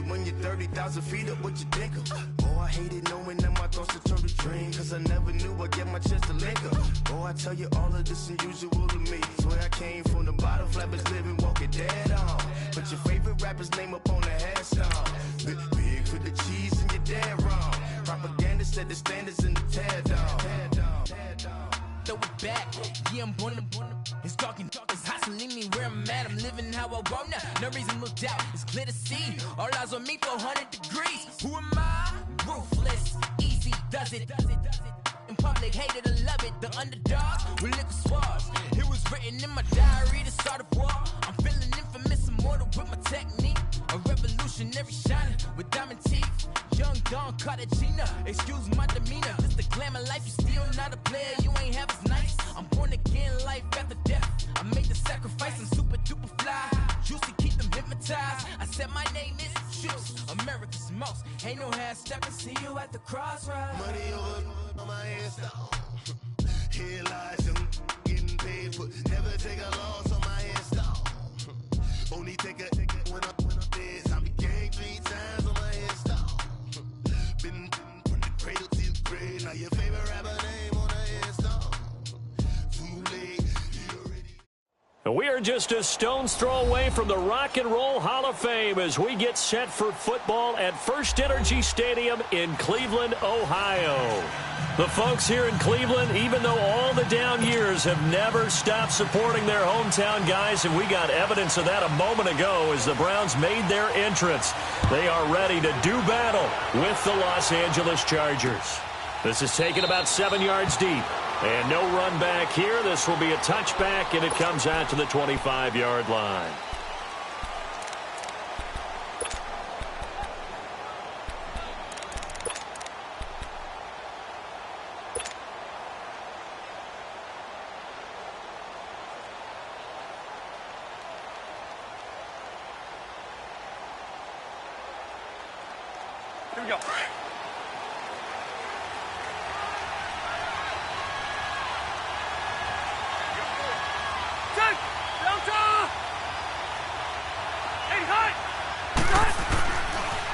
you when you're 30,000 feet up, what you think of? Oh, I hated knowing that my thoughts would turn to dream, cause I never knew I'd get my chance to link up. Oh, I tell you all of this unusual to me. Swear I came from the bottom, flappers living, walking dead on. Put your favorite rapper's name up on the headstone. Big for the cheese and you're dead wrong. Propaganda set the standards in the tear down. Throw it back, yeah, I'm born to. It's talking, it's hustling me where I'm at. I'm living how I want now. No reason to doubt, it's clear to see. All eyes on me for 100 degrees. Who am I? Ruthless, easy does it. In public, hated or love it. The underdogs with liquor swabs. It was written in my diary to start a war. I'm feeling infamous, immortal with my technique. A revolutionary shining with diamond teeth. Young Don Cartagena, excuse my demeanor. This the glamour life, you still not a player. You ain't half as nice. I'm born again, life after death. I made the sacrifice, I'm super duper fly. Juicy, keep them hypnotized. I said my name is Juice, America's most. Ain't no half stepping, see you at the crossroads. Money over on my headstone. Here lies them getting paid for. Never take a loss on my headstone. Only take a when I'm dead. I be gang 3 times on my headstone. Been from the cradle to the grave. Now your favorite rapper name on the headstone. Too late. We are just a stone's throw away from the Rock and Roll Hall of Fame as we get set for football at First Energy Stadium in Cleveland, Ohio. The folks here in Cleveland, even though all the down years, have never stopped supporting their hometown guys, and we got evidence of that a moment ago as the Browns made their entrance. They are ready to do battle with the Los Angeles Chargers. This is taken about 7 yards deep. And no run back here. This will be a touchback, and it comes out to the 25-yard line. Here we go.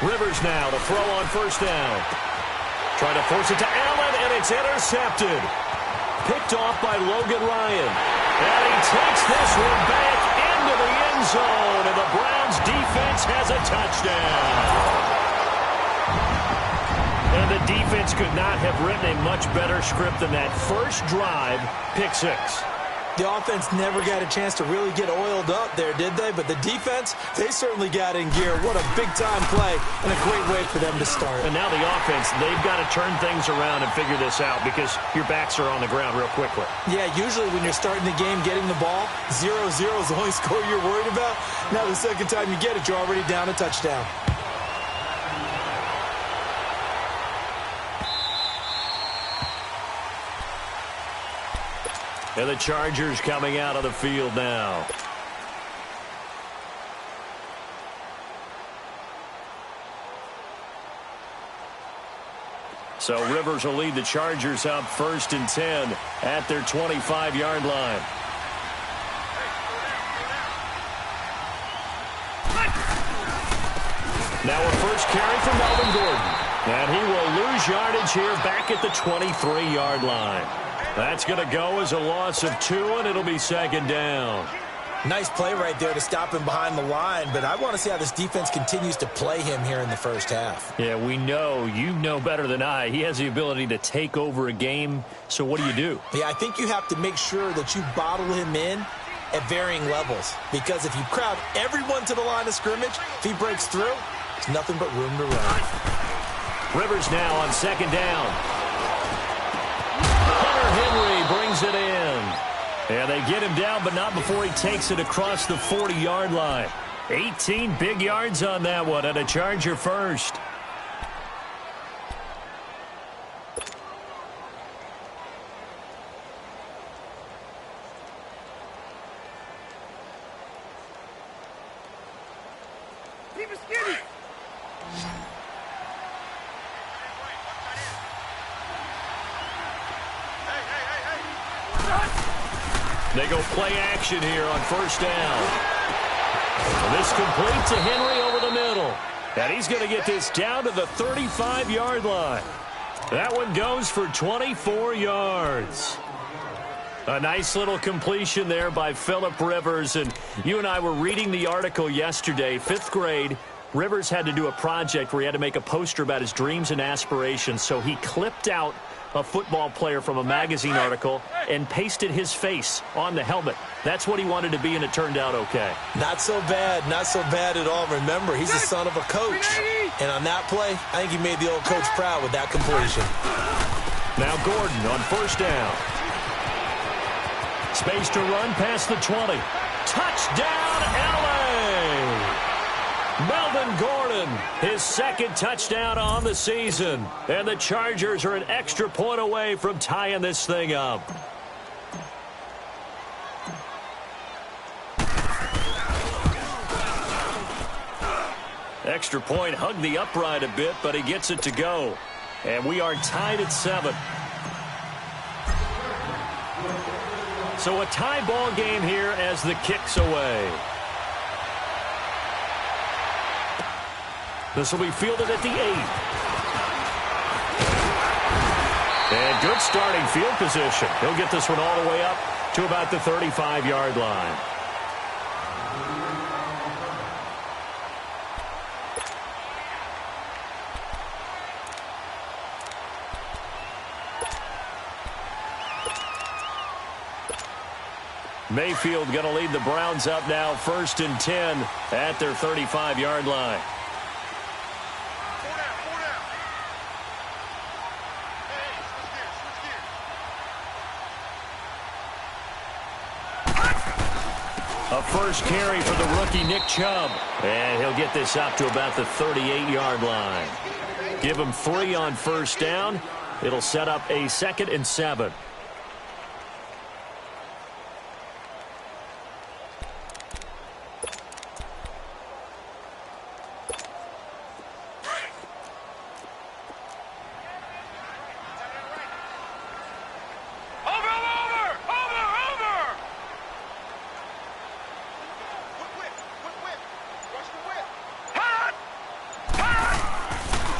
Rivers now to throw on first down. Trying to force it to Allen, and it's intercepted. Picked off by Logan Ryan. And he takes this one back into the end zone, and the Browns defense has a touchdown. And the defense could not have written a much better script than that. First drive, pick 6. The offense never got a chance to really get oiled up there, did they? But the defense, they certainly got in gear. What a big-time play and a great way for them to start. And now the offense, they've got to turn things around and figure this out because your backs are on the ground real quickly. Yeah, usually when you're starting the game getting the ball, 0-0 is the only score you're worried about. Now the second time you get it, you're already down a touchdown. And the Chargers coming out of the field now. So Rivers will lead the Chargers out 1st and 10 at their 25-yard line. Now a first carry from Melvin Gordon. And he will lose yardage here back at the 23-yard line. That's going to go as a loss of 2, and it'll be 2nd down. Nice play right there to stop him behind the line, but I want to see how this defense continues to play him here in the first half. Yeah, we know. You know better than I. He has the ability to take over a game, so what do? Yeah, I think you have to make sure that you bottle him in at varying levels, because if you crowd everyone to the line of scrimmage, if he breaks through, there's nothing but room to run. Rivers now on 2nd down. Henry brings it in. And they get him down, but not before he takes it across the 40-yard line. 18 big yards on that one, and a Charger first. Keep it skinny. They go play action here on first down. And this complete to Henry over the middle. And he's going to get this down to the 35-yard line. That one goes for 24 yards. A nice little completion there by Phillip Rivers. And you and I were reading the article yesterday, 5th grade. Rivers had to do a project where he had to make a poster about his dreams and aspirations. So he clipped out a football player from a magazine article and pasted his face on the helmet. That's what he wanted to be, and it turned out okay. Not so bad. Not so bad at all. Remember, he's the son of a coach. And on that play, I think he made the old coach proud with that completion. Now Gordon on first down. Space to run past the 20. Touchdown, L.A.! Melvin Gordon, his second touchdown on the season. And the Chargers are an extra point away from tying this thing up. Extra point hugged the upright a bit, but he gets it to go. And we are tied at 7. So a tie ball game here as the kick's away. This will be fielded at the 8. And good starting field position. He'll get this one all the way up to about the 35-yard line. Mayfield going to lead the Browns up now, 1st and 10 at their 35-yard line. A first carry for the rookie Nick Chubb. And he'll get this up to about the 38-yard line. Give him 3 on first down. It'll set up a 2nd and 7.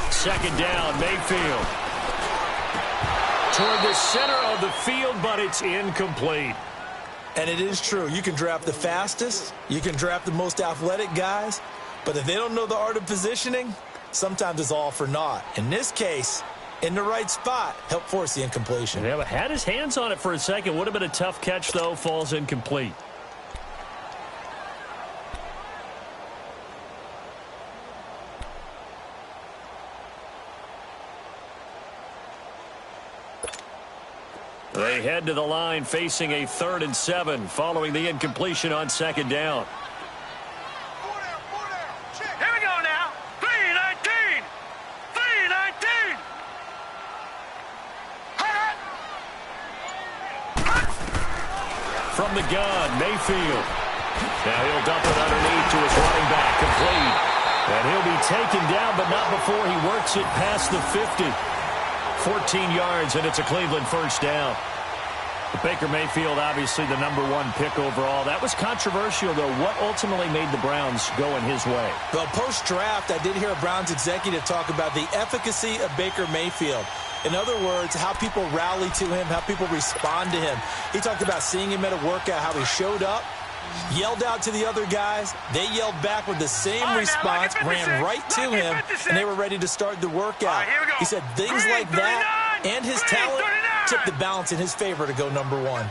Second down, Mayfield. Toward the center of the field, but it's incomplete. And it is true. You can draft the fastest. You can draft the most athletic guys. But if they don't know the art of positioning, sometimes it's all for naught. In this case, in the right spot, helped force the incompletion. Yeah, but had his hands on it for a second. Would have been a tough catch, though. Falls incomplete. They head to the line facing a 3rd and 7 following the incompletion on second down. Here we go now. 3-19. 3-19. From the gun, Mayfield. Now he'll dump it underneath to his running back, complete. And he'll be taken down, but not before he works it past the 50. 14 yards, and it's a Cleveland first down. Baker Mayfield, obviously the #1 pick overall. That was controversial, though. What ultimately made the Browns go in his way? Well, post-draft, I did hear a Browns executive talk about the efficacy of Baker Mayfield. In other words, how people rally to him, how people respond to him. He talked about seeing him at a workout, how he showed up, yelled out to the other guys. They yelled back with the same response, ran right to him, and they were ready to start the workout. He said things like that and his talent tipped the balance in his favor to go #1.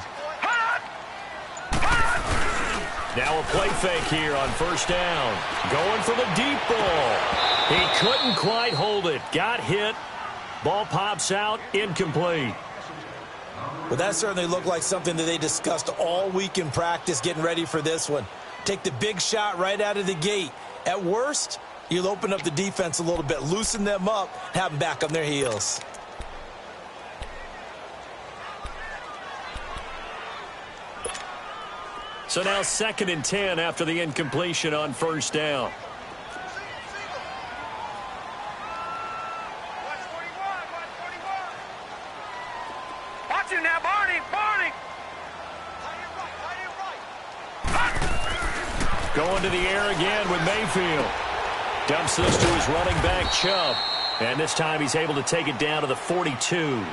Now a play fake here on first down. Going for the deep ball. He couldn't quite hold it. Got hit. Ball pops out. Incomplete. But that certainly looked like something that they discussed all week in practice getting ready for this one. Take the big shot right out of the gate. At worst, you'll open up the defense a little bit, loosen them up, have them back on their heels. So now 2nd and 10 after the incompletion on first down. Watch him now, Barney. Going to the air again with Mayfield. Dumps this to his running back, Chubb. And this time he's able to take it down to the 42.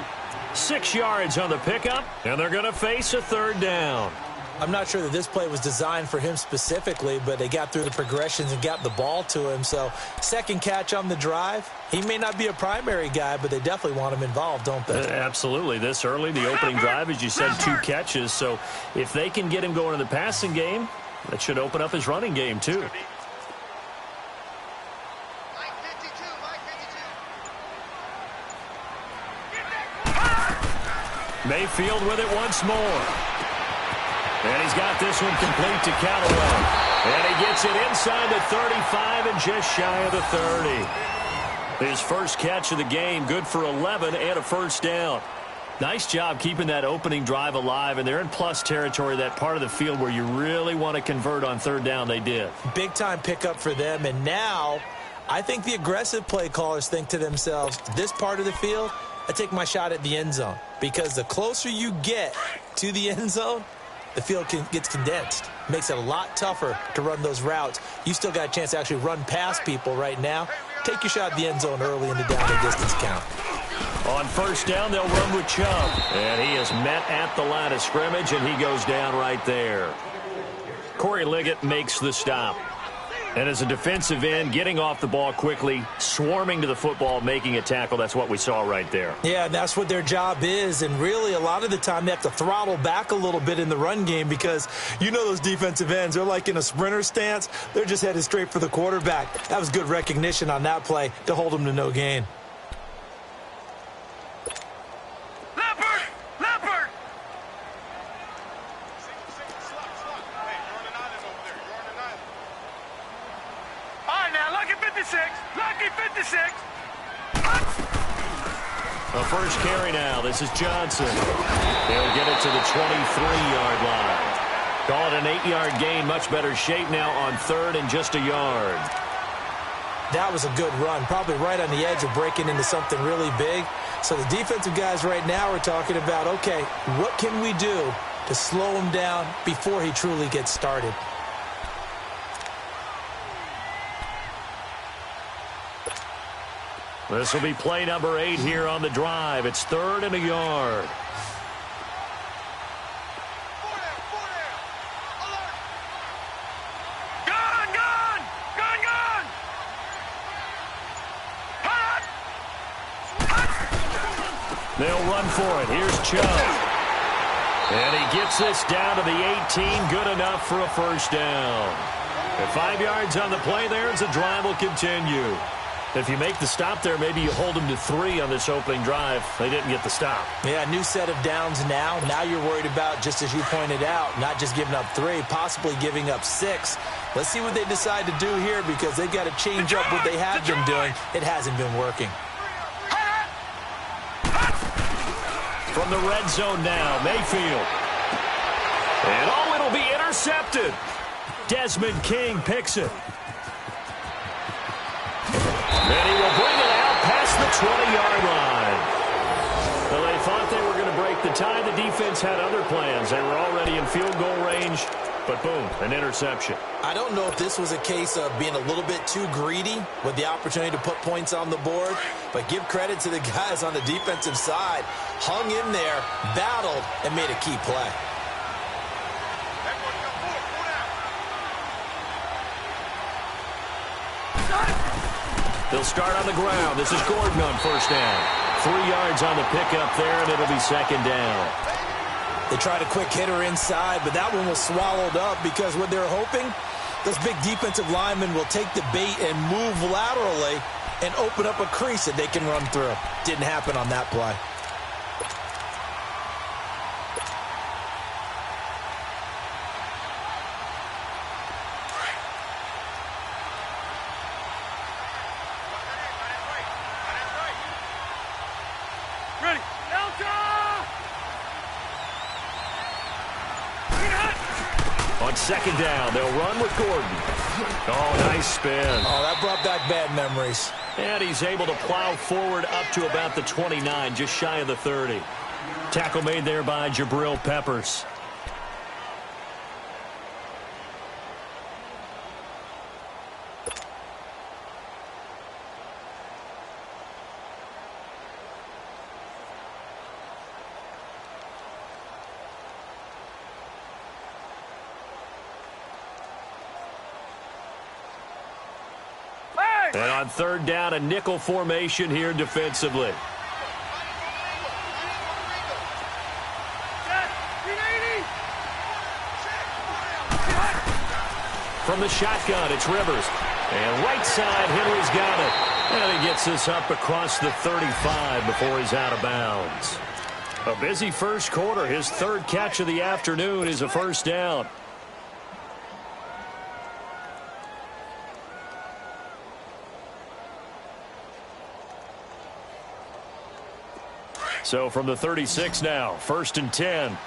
6 yards on the pickup, and they're going to face a third down. I'm not sure that this play was designed for him specifically, but they got through the progressions and got the ball to him. So second catch on the drive. He may not be a primary guy, but they definitely want him involved, don't they? Absolutely. This early, the opening drive, as you said, 2 catches. So if they can get him going in the passing game, that should open up his running game too. Mayfield with it once more. And he's got this one complete to Callaway. And he gets it inside the 35 and just shy of the 30. His first catch of the game, good for 11 and a first down. Nice job keeping that opening drive alive, and they're in plus territory, that part of the field where you really want to convert on third down. They did. Big-time pickup for them, and now I think the aggressive play callers think to themselves, this part of the field, I take my shot at the end zone, because the closer you get to the end zone, the field gets condensed. Makes it a lot tougher to run those routes. You still got a chance to actually run past people right now. Take your shot at the end zone early in the down and distance count. On first down, they'll run with Chubb. And he is met at the line of scrimmage, and he goes down right there. Corey Liggett makes the stop. And as a defensive end, getting off the ball quickly, swarming to the football, making a tackle, that's what we saw right there. Yeah, and that's what their job is. And really, a lot of the time, they have to throttle back a little bit in the run game because you know those defensive ends, they're like in a sprinter stance. They're just headed straight for the quarterback. That was good recognition on that play to hold them to no gain. The first carry now. This is Johnson. He'll get it to the 23-yard line. Call it an 8-yard gain. Much better shape now on third and just a yard. That was a good run. Probably right on the edge of breaking into something really big. So the defensive guys right now are talking about, okay, what can we do to slow him down before he truly gets started? This will be play number 8 here on the drive. It's third and a yard. They'll run for it. Here's Chubb. And he gets this down to the 18. Good enough for a first down. At 5 yards on the play there as the drive will continue. If you make the stop there, maybe you hold them to 3 on this opening drive. They didn't get the stop. Yeah, new set of downs now. Now you're worried about, just as you pointed out, not just giving up 3, possibly giving up 6. Let's see what they decide to do here because they've got to change up what they have been doing. It hasn't been working. From the red zone now, Mayfield. And it'll be intercepted. Desmond King picks it. And he will bring it out past the 20-yard line. Well, they thought they were going to break the tie. The defense had other plans. They were already in field goal range, but boom, an interception. I don't know if this was a case of being a little bit too greedy with the opportunity to put points on the board, but give credit to the guys on the defensive side. Hung in there, battled, and made a key play. They'll start on the ground. This is Gordon on first down. 3 yards on the pickup there, and it'll be second down. They tried a quick hitter inside, but that one was swallowed up because what they're hoping, those big defensive linemen will take the bait and move laterally and open up a crease that they can run through. Didn't happen on that play. On second down, they'll run with Gordon. Oh, nice spin. Oh, that brought back bad memories. And he's able to plow forward up to about the 29, just shy of the 30. Tackle made there by Jabril Peppers. And on third down, a nickel formation here defensively. From the shotgun, it's Rivers. And right side, Henry's got it. And he gets this up across the 35 before he's out of bounds. A busy first quarter. His third catch of the afternoon is a first down. So from the 36 now, 1st and 10.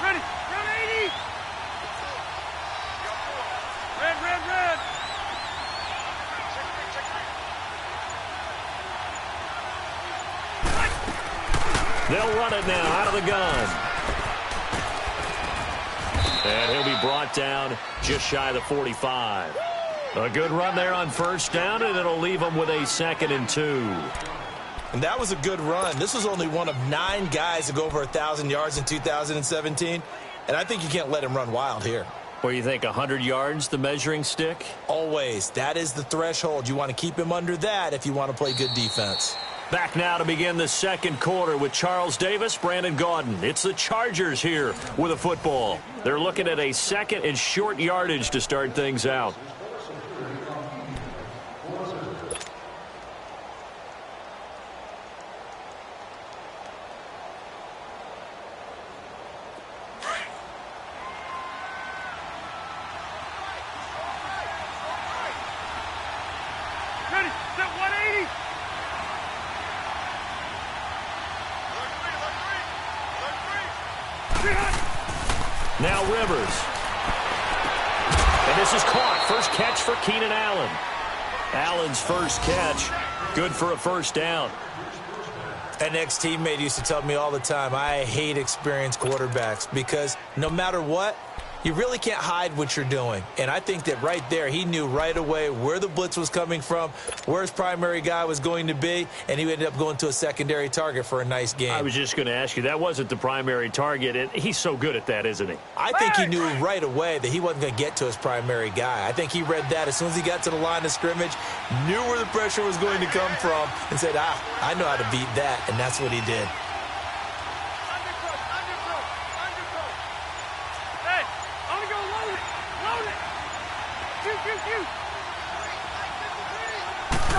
Ready, run 80. Red. They'll run it now out of the gun. And he'll be brought down just shy of the 45. A good run there on first down, and it'll leave them with a 2nd and 2. And that was a good run. This was only one of 9 guys to go over 1,000 yards in 2017. And I think you can't let him run wild here. What do you think, 100 yards, the measuring stick? Always. That is the threshold. You want to keep him under that if you want to play good defense. Back now to begin the second quarter with Charles Davis, Brandon Gaudin. It's the Chargers here with a football. They're looking at a 2nd and short yardage to start things out. Ready, set 180. Now Rivers. And this is caught. First catch for Keenan Allen. Allen's first catch. Good for a first down. An ex-teammate used to tell me all the time, I hate experienced quarterbacks because no matter what, you really can't hide what you're doing. And I think that right there, he knew right away where the blitz was coming from, where his primary guy was going to be, and he ended up going to a secondary target for a nice game. I was just going to ask you, that wasn't the primary target, and he's so good at that, isn't he? I think he knew right away that he wasn't going to get to his primary guy. I think he read that as soon as he got to the line of scrimmage, knew where the pressure was going to come from, and said, I know how to beat that, and that's what he did.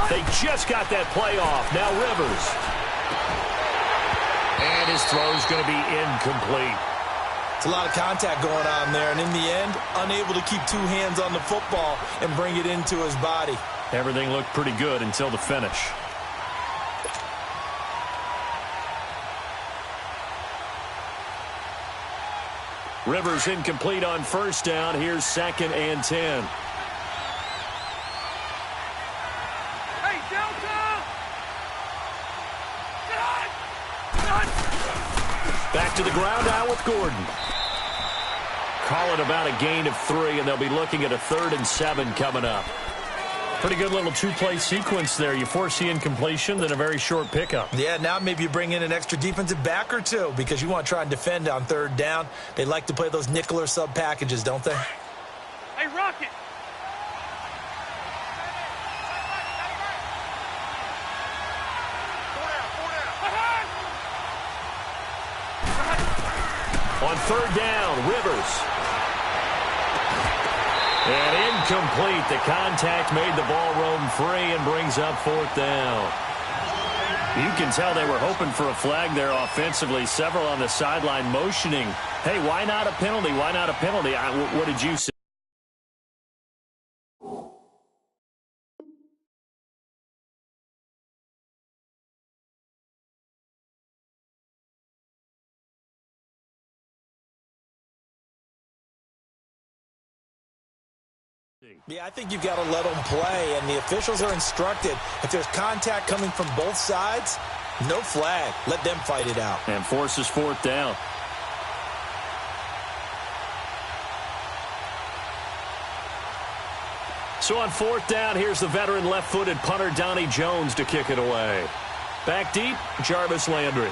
They just got that play off. Now Rivers. And his throw's going to be incomplete. It's a lot of contact going on there, and in the end, unable to keep 2 hands on the football and bring it into his body. Everything looked pretty good until the finish. Rivers incomplete on first down. Here's 2nd and 10. Back to the ground now with Gordon. Call it about a gain of 3, and they'll be looking at a 3rd and 7 coming up. Pretty good little 2-play sequence there. You force the incompletion, then a very short pickup. Yeah, now maybe you bring in an extra defensive back or 2 because you want to try and defend on 3rd down. They like to play those nickel or sub packages, don't they? Hey, Rocket. On 3rd down, Rivers. And incomplete. The contact made the ball roam free and brings up 4th down. You can tell they were hoping for a flag there offensively. Several on the sideline motioning. Hey, why not a penalty? Why not a penalty? What did you say? Yeah, I think you've got to let them play, and the officials are instructed. If there's contact coming from both sides, no flag. Let them fight it out. And forces 4th down. So on 4th down, here's the veteran left-footed punter Donnie Jones to kick it away. Back deep, Jarvis Landry.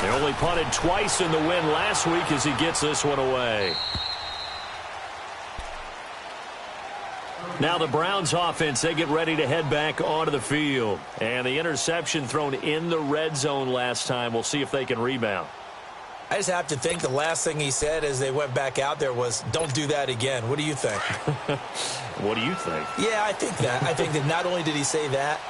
They only punted twice in the win last week as he gets this one away. Now the Browns offense, they get ready to head back onto the field. And the interception thrown in the red zone last time. We'll see if they can rebound. I just have to think the last thing he said as they went back out there was, don't do that again. What do you think? What do you think? Yeah, I think that. I think that not only did he say that,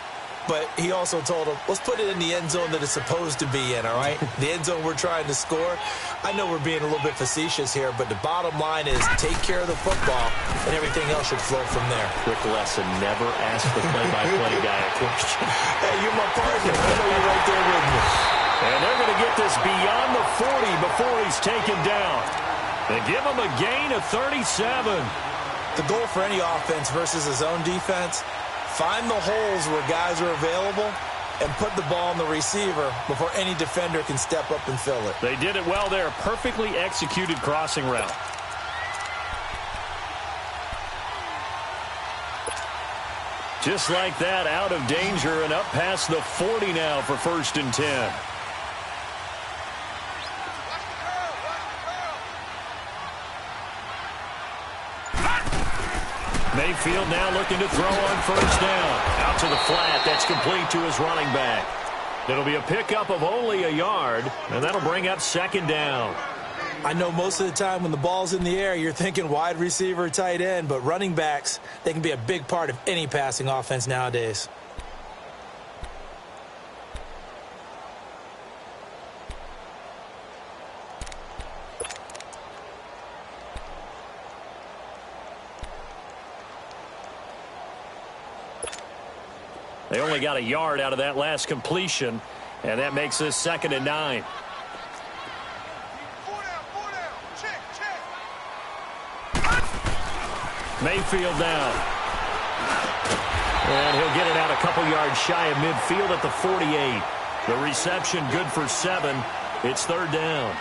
but he also told him, let's put it in the end zone that it's supposed to be in, all right? The end zone we're trying to score. I know we're being a little bit facetious here, but the bottom line is take care of the football, and everything else should flow from there. Quick lesson, never ask the play-by-play guy a question. Hey, you're my partner. I know you're right there with me. And they're going to get this beyond the 40 before he's taken down. They give him a gain of 37. The goal for any offense versus his own defense, find the holes where guys are available and put the ball on the receiver before any defender can step up and fill it. They did it well there. Perfectly executed crossing route. Just like that, out of danger and up past the 40 now for 1st and 10. Mayfield now looking to throw on 1st down. Out to the flat. That's complete to his running back. It'll be a pickup of only a yard, and that'll bring up 2nd down. I know most of the time when the ball's in the air, you're thinking wide receiver, tight end, but running backs, they can be a big part of any passing offense nowadays. They only got a yard out of that last completion, and that makes this 2nd and 9. Mayfield down. And he'll get it out a couple yards shy of midfield at the 48. The reception good for 7. It's 3rd down.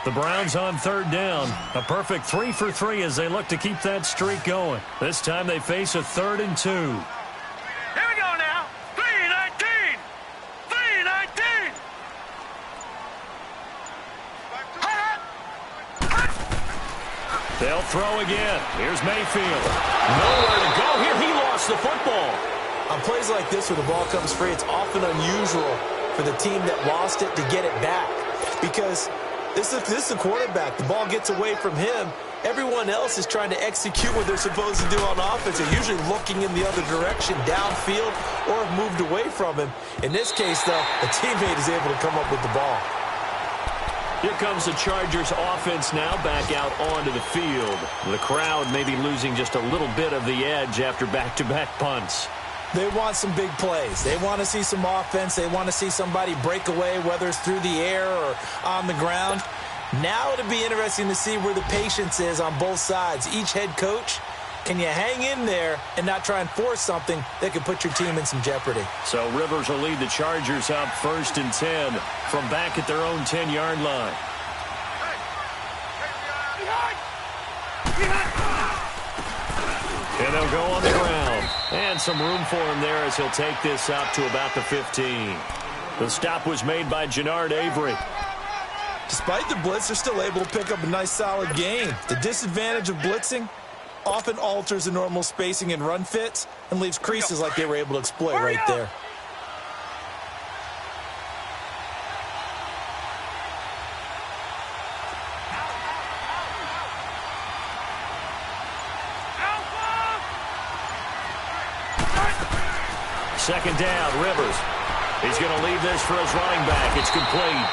The Browns on 3rd down. A perfect 3 for 3 as they look to keep that streak going. This time they face a 3rd and 2. Here we go now. 3-19. 3-19. They'll throw again. Here's Mayfield. Nowhere to go here. He lost the football. On plays like this where the ball comes free, it's often unusual for the team that lost it to get it back. Because this is the quarterback. The ball gets away from him. Everyone else is trying to execute what they're supposed to do on offense. They're usually looking in the other direction, downfield, or have moved away from him. In this case, though, the teammate is able to come up with the ball. Here comes the Chargers offense now back out onto the field. The crowd may be losing just a little bit of the edge after back-to-back punts. They want some big plays. They want to see some offense. They want to see somebody break away, whether it's through the air or on the ground. Now it'll be interesting to see where the patience is on both sides. Each head coach, can you hang in there and not try and force something that could put your team in some jeopardy? So Rivers will lead the Chargers up 1st and 10 from back at their own 10-yard line. And they'll go on the ground. And some room for him there as he'll take this out to about the 15. The stop was made by Jannard Avery. Despite the blitz, they're still able to pick up a nice, solid gain. The disadvantage of blitzing often alters the normal spacing and run fits and leaves creases like they were able to exploit right there. Second down, Rivers. He's going to leave this for his running back. It's complete.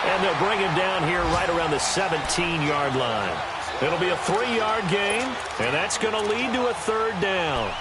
And they'll bring him down here right around the 17-yard line. It'll be a 3-yard gain, and that's going to lead to a 3rd down.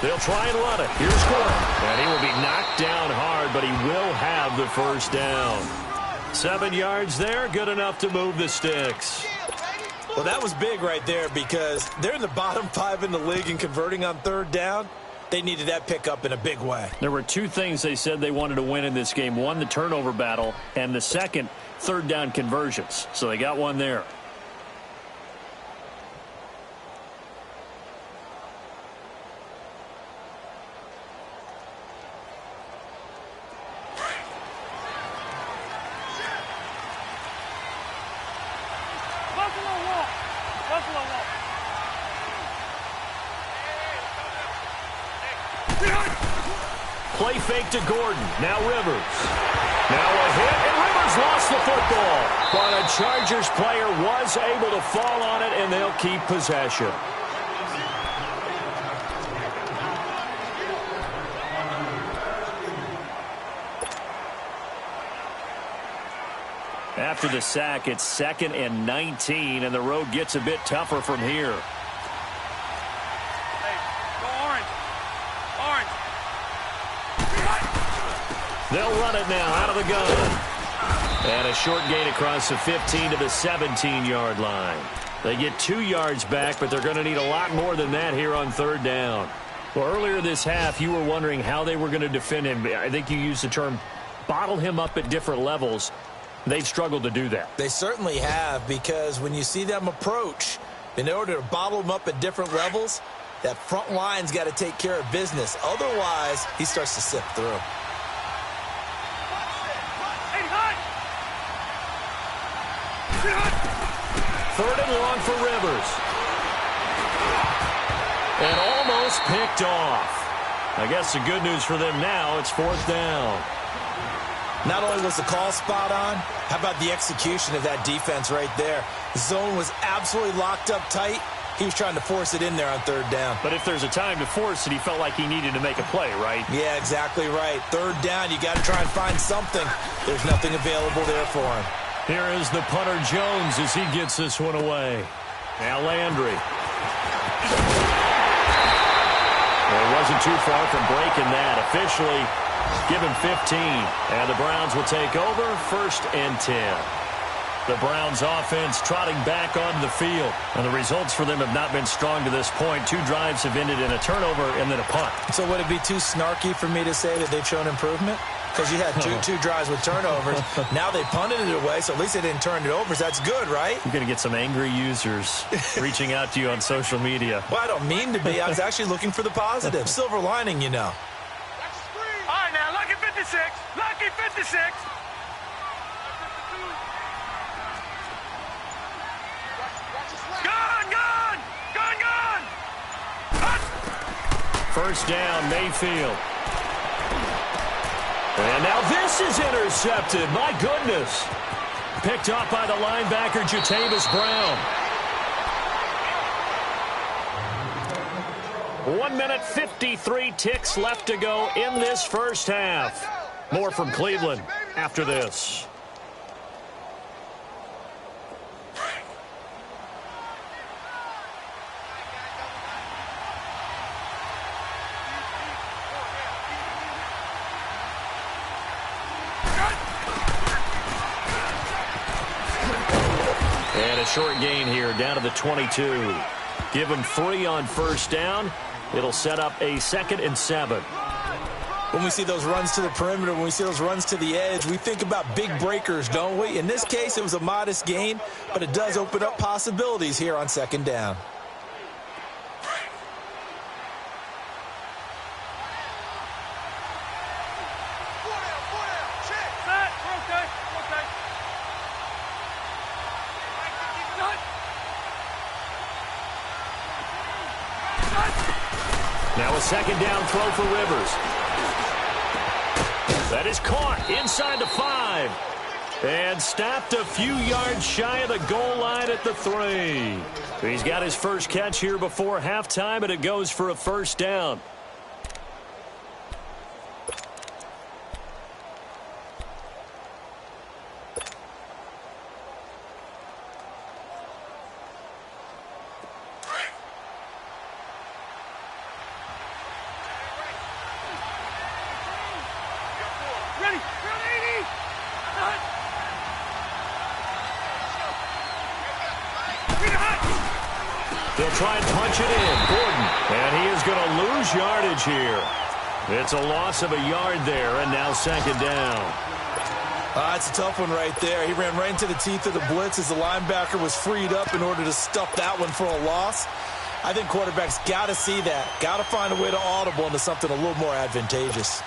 They'll try and run it. Here's Gordon. And he will be knocked down hard, but he will have the first down. 7 yards there, good enough to move the sticks. Well, that was big right there because they're in the bottom 5 in the league in converting on third down. They needed that pickup in a big way. There were 2 things they said they wanted to win in this game. One, the turnover battle, and the second, third down conversions. So they got one there. Play fake to Gordon. Now Rivers. Now a hit, and Rivers lost the football. But a Chargers player was able to fall on it, and they'll keep possession. After the sack, it's 2nd and 19, and the road gets a bit tougher from here. They'll run it now out of the gun. And a short gain across the 15 to the 17-yard line. They get 2 yards back, but they're going to need a lot more than that here on third down. Well, earlier this half, you were wondering how they were going to defend him. I think you used the term bottle him up at different levels. They've struggled to do that. They certainly have, because when you see them approach, in order to bottle them up at different levels, that front line's got to take care of business. Otherwise, he starts to sift through. Third and long for Rivers. And almost picked off. I guess the good news for them now, it's 4th down. Not only was the call spot on, how about the execution of that defense right there? The zone was absolutely locked up tight. He was trying to force it in there on third down. But if there's a time to force it, he felt like he needed to make a play, right? Yeah, exactly right. Third down, you got to try and find something. There's nothing available there for him. Here is the punter Jones as he gets this one away. Now Landry. Well, he wasn't too far from breaking that. Officially, give him 15. And the Browns will take over 1st and 10. The Browns offense trotting back onto the field. And the results for them have not been strong to this point. 2 drives have ended in a turnover and then a punt. So would it be too snarky for me to say that they've shown improvement? Because you had two drives with turnovers. Now they punted it away, so at least they didn't turn it over. So that's good, right? You're going to get some angry users reaching out to you on social media. Well, I don't mean to be. I was actually looking for the positive. Silver lining, you know. All right, now, lucky 56. Lucky 56. Gone! First down, Mayfield. And now this is intercepted. My goodness. Picked up by the linebacker, Jatavis Brown. 1 minute, 53 ticks left to go in this first half. More from Cleveland after this. And a short gain here, down to the 22. Give them 3 on first down. It'll set up a 2nd and 7. When we see those runs to the perimeter, when we see those runs to the edge, we think about big breakers, don't we? In this case, it was a modest gain, but it does open up possibilities here on 2nd down. Now a 2nd down throw for Rivers. That is caught inside the 5. And stopped a few yards shy of the goal line at the 3. He's got his first catch here before halftime, and it goes for a first down. Ready. Ready. They'll try and punch it in. Gordon. And he is going to lose yardage here. It's a loss of a yard there, and now second down. It's a tough one right there. He ran right into the teeth of the blitz as the linebacker was freed up in order to stuff that one for a loss. I think quarterbacks got to see that. Got to find a way to audible into something a little more advantageous.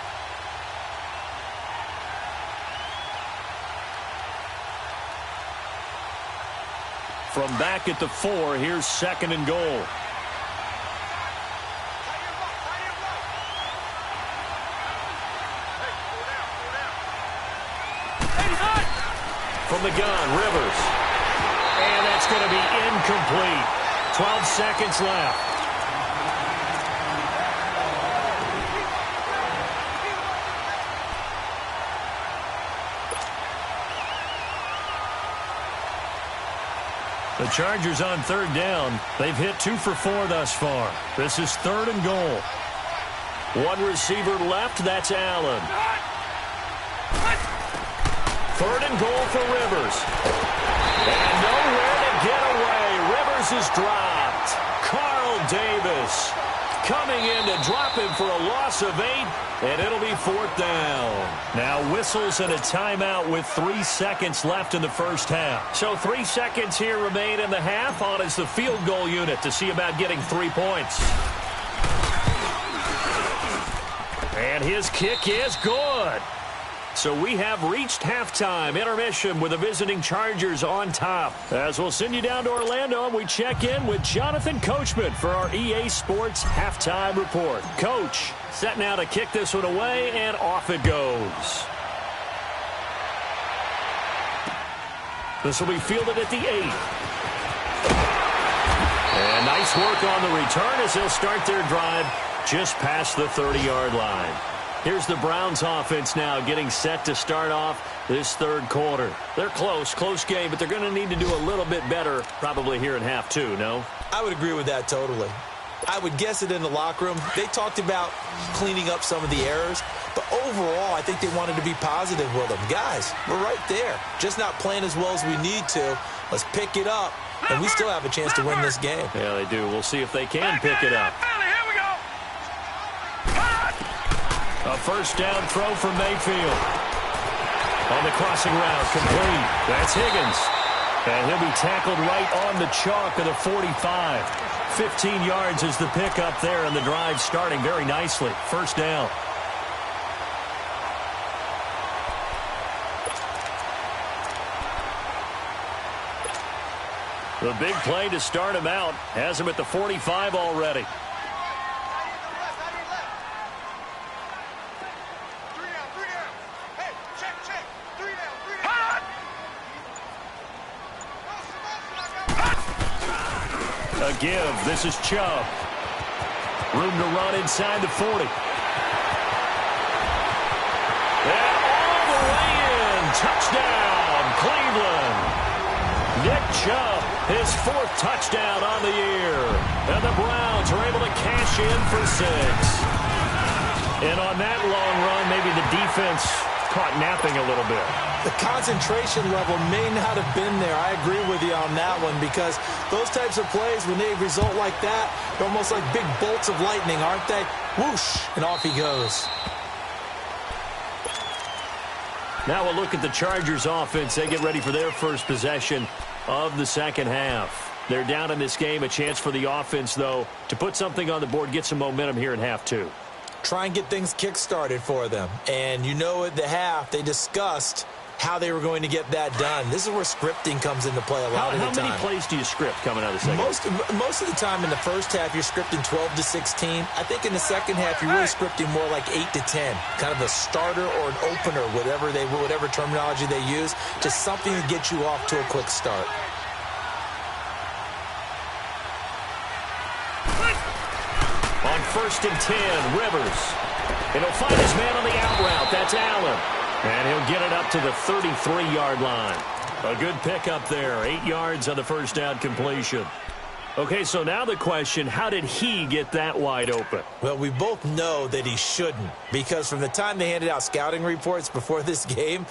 From back at the 4, here's second and goal. From the gun, Rivers. And that's going to be incomplete. 12 seconds left. The Chargers on third down. They've hit 2 for 4 thus far. This is third and goal. One receiver left. That's Allen. Third and goal for Rivers. And nowhere to get away. Rivers is dropped. Carl Davis coming in to drop him for a loss of 8, and it'll be fourth down. Now whistles and a timeout with 3 seconds left in the first half. So 3 seconds here remain in the half. On is the field goal unit to see about getting 3 points. And his kick is good. So we have reached halftime intermission with the visiting Chargers on top. As we'll send you down to Orlando, and we check in with Jonathan Coachman for our EA Sports Halftime Report. Coach, set now to kick this one away, and off it goes. This will be fielded at the 8. And nice work on the return as they'll start their drive just past the 30-yard line. Here's the Browns offense now getting set to start off this third quarter. They're close game, but they're going to need to do a little bit better probably here in half 2, no? I would agree with that totally. I would guess it in the locker room. They talked about cleaning up some of the errors, but overall I think they wanted to be positive with them. Guys, we're right there. Just not playing as well as we need to. Let's pick it up, and we still have a chance to win this game. Yeah, they do. We'll see if they can pick it up. A first down throw for Mayfield. On the crossing route, complete. That's Higgins. And he'll be tackled right on the chalk of the 45. 15 yards is the pickup there, and the drive starting very nicely. First down. The big play to start him out. Has him at the 45 already. A give. This is Chubb. Room to run inside the 40. And all the way in. Touchdown, Cleveland. Nick Chubb, his 4th touchdown on the year. And the Browns are able to cash in for 6. And on that long run, maybe the defense caught napping a little bit. The concentration level may not have been there. I agree with you on that one, because those types of plays, when they result like that, they're almost like big bolts of lightning, aren't they? Whoosh, and off he goes. Now we'll look at the Chargers offense. They get ready for their first possession of the second half. They're down in this game. A chance for the offense, though, to put something on the board, get some momentum here in half 2. Try and get things kick-started for them. And you know at the half, they discussed how they were going to get that done. This is where scripting comes into play a lot of the time. How many plays do you script coming out of the second half? Most of the time in the first half, you're scripting 12 to 16. I think in the second half, you're really scripting more like 8 to 10. Kind of a starter or an opener, whatever terminology they use, just something to get you off to a quick start. On 1st and 10, Rivers. And he'll find his man on the out route. That's Allen. And he'll get it up to the 33-yard line. A good pickup there. 8 yards on the first down completion. Okay, so now the question, how did he get that wide open? Well, we both know that he shouldn't, because from the time they handed out scouting reports before this game,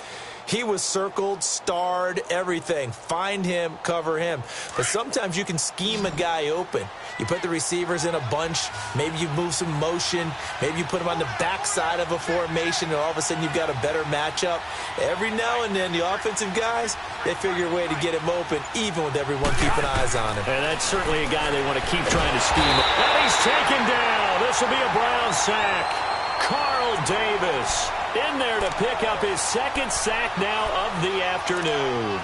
he was circled, starred, everything. Find him, cover him. But sometimes you can scheme a guy open. You put the receivers in a bunch. Maybe you move some motion. Maybe you put them on the backside of a formation, and all of a sudden you've got a better matchup. Every now and then, the offensive guys, they figure a way to get him open, even with everyone keeping eyes on him. And that's certainly a guy they want to keep trying to scheme. And he's taken down. This will be a Brown sack. Carl Davis in there to pick up his second sack now of the afternoon.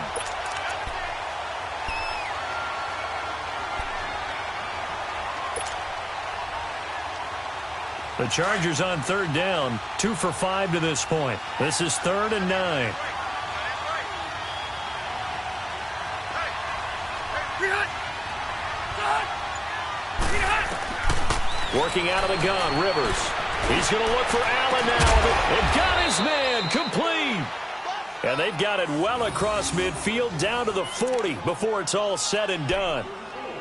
The Chargers on third down, 2 for 5 to this point. This is 3rd and 9. Working out of the gun, Rivers. He's going to look for Allen now. And got his man complete. And they've got it well across midfield down to the 40 before it's all said and done.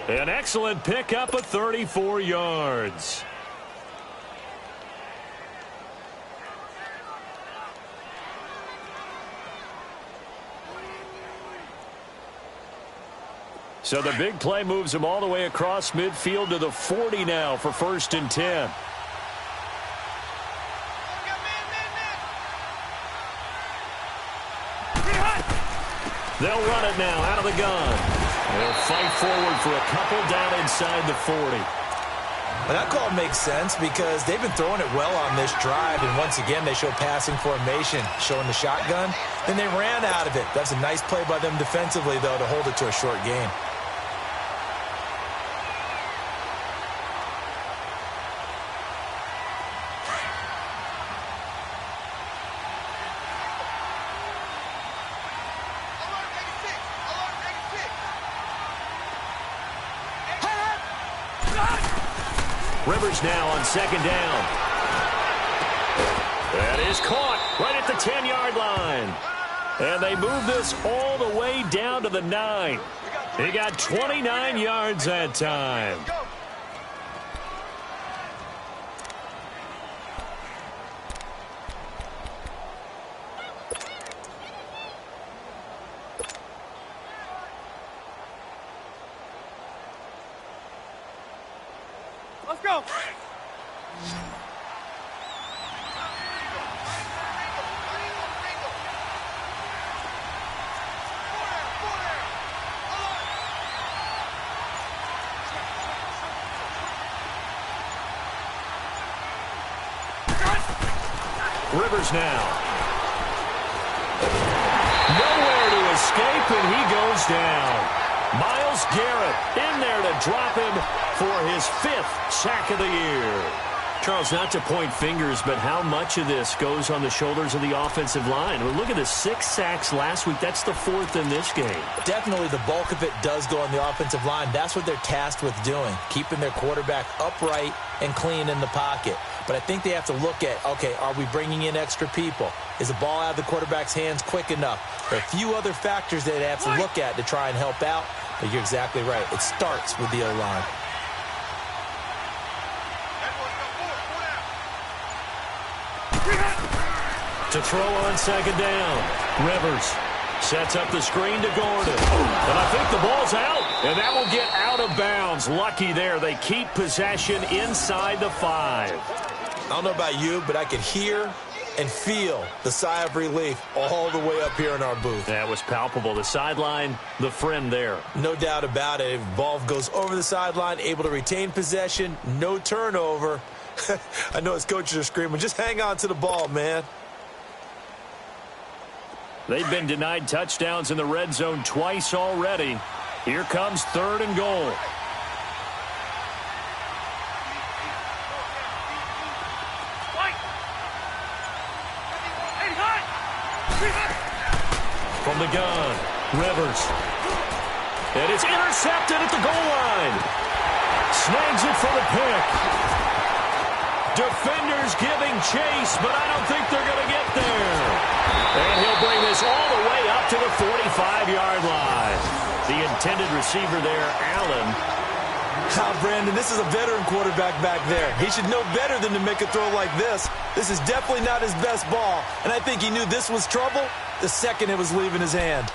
An excellent pickup of 34 yards. So the big play moves him all the way across midfield to the 40 now for 1st and 10. They'll run it now out of the gun. They'll fight forward for a couple down inside the 40. Well, that call makes sense because they've been throwing it well on this drive, and once again they show passing formation, showing the shotgun. Then they ran out of it. That's a nice play by them defensively, though, to hold it to a short gain. Rivers now on 2nd down. That is caught right at the 10-yard line. And they move this all the way down to the 9. He got 29 yards that time. Let's go. Rivers now. Nowhere to escape, and he goes down. Myles Garrett in there to drop him for his 5th sack of the year. Charles, not to point fingers, but how much of this goes on the shoulders of the offensive line? Well, look at the 6 sacks last week. That's the 4th in this game. Definitely the bulk of it does go on the offensive line. That's what they're tasked with doing, keeping their quarterback upright and clean in the pocket. But I think they have to look at, okay, are we bringing in extra people? Is the ball out of the quarterback's hands quick enough? There are a few other factors they have to look at to try and help out, but you're exactly right. It starts with the O-line. To throw on 2nd down. Rivers sets up the screen to Gordon. And I think the ball's out. And that will get out of bounds. Lucky there. They keep possession inside the 5. I don't know about you, but I could hear and feel the sigh of relief all the way up here in our booth. That was palpable. The sideline, the friend there. No doubt about it. If ball goes over the sideline, able to retain possession, no turnover. I know his coaches are screaming, just hang on to the ball, man. They've been denied touchdowns in the red zone twice already. Here comes 3rd and goal. From the gun, Rivers. And it's intercepted at the goal line. Snags it for the pick. Defenders giving chase, but I don't think they're going to get there. And he'll bring this all the way up to the 45-yard line. The intended receiver there, Allen, Brandon, this is a veteran quarterback back there. He should know better than to make a throw like this. This is definitely not his best ball, and I think he knew this was trouble the second it was leaving his hand.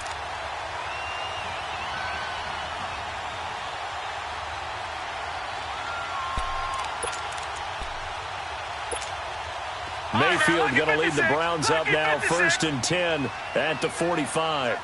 Mayfield going to lead the Browns up now, 1st and 10 at the 45.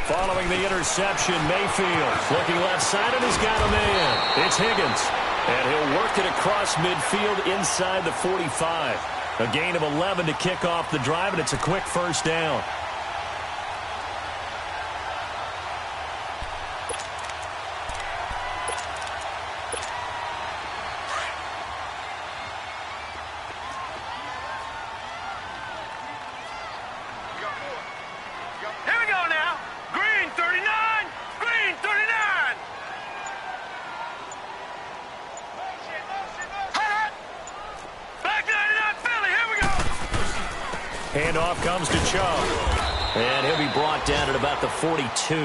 Following the interception, Mayfield looking left side, and he's got a man. It's Higgins, and he'll work it across midfield inside the 45. A gain of 11 to kick off the drive, and it's a quick first down. Handoff comes to Chubb. And he'll be brought down at about the 42.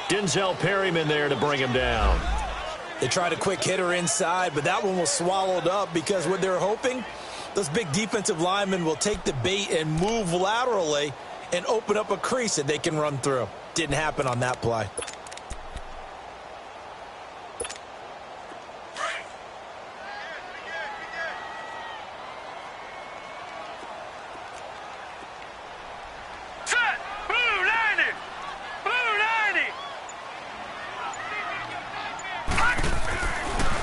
Denzel Perryman there to bring him down. They tried a quick hitter inside, but that one was swallowed up because what they're hoping, those big defensive linemen will take the bait and move laterally and open up a crease that they can run through. Didn't happen on that play.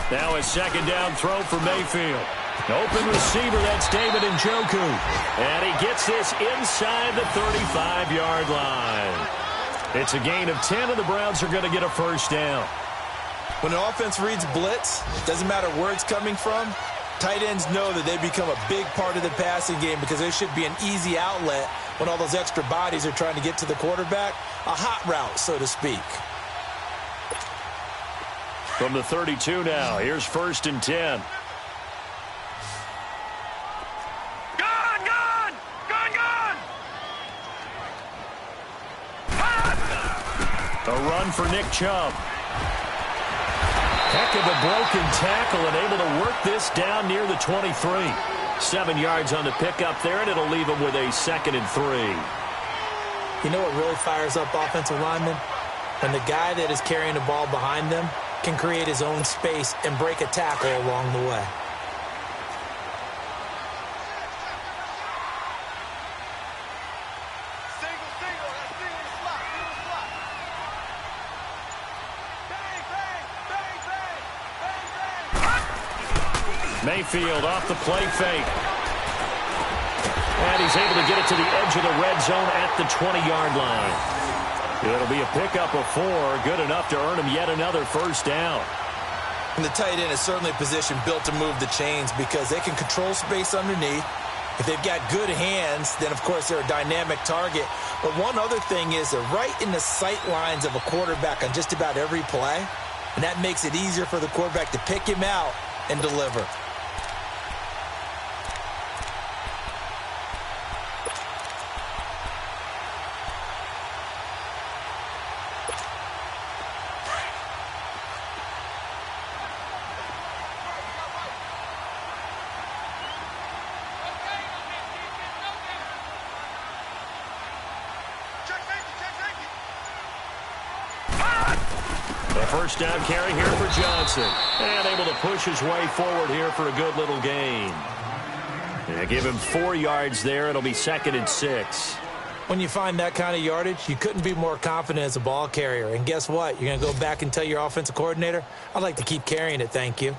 Now a second down throw for Mayfield. Open receiver, that's David Njoku. And he gets this inside the 35-yard line. It's a gain of 10, and the Browns are going to get a first down. When the offense reads blitz, doesn't matter where it's coming from, tight ends know that they become a big part of the passing game because there should be an easy outlet when all those extra bodies are trying to get to the quarterback. A hot route, so to speak. From the 32 now, here's 1st and 10. A run for Nick Chubb. Heck of a broken tackle and able to work this down near the 23. 7 yards on the pickup there, and it'll leave him with a 2nd and 3. You know what really fires up offensive linemen? When the guy that is carrying the ball behind them can create his own space and break a tackle along the way. Mayfield off the play fake. And he's able to get it to the edge of the red zone at the 20-yard line. It'll be a pickup of 4, good enough to earn him yet another first down. And the tight end is certainly a position built to move the chains because they can control space underneath. If they've got good hands, then, of course, they're a dynamic target. But one other thing is they're right in the sight lines of a quarterback on just about every play, and that makes it easier for the quarterback to pick him out and deliver. First down carry here for Johnson. And able to push his way forward here for a good little gain. And give him 4 yards there. It'll be 2nd and 6. When you find that kind of yardage, you couldn't be more confident as a ball carrier. And guess what? You're going to go back and tell your offensive coordinator, I'd like to keep carrying it, thank you.